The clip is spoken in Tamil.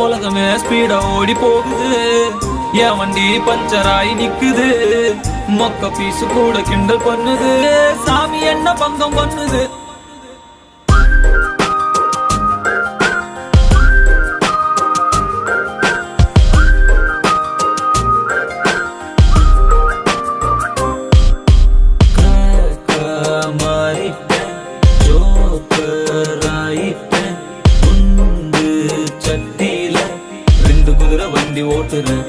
உலகமே ஸ்பீடா ஓடி போகுது, என் வண்டி பஞ்சராயி நிக்குது. மொக்க பீசு கூட கிண்டல் பண்ணுது, சாமி என்ன பங்கம் பண்ணுது. சட்டியில 2 குதிரை வண்டி ஓட்டுறேன்.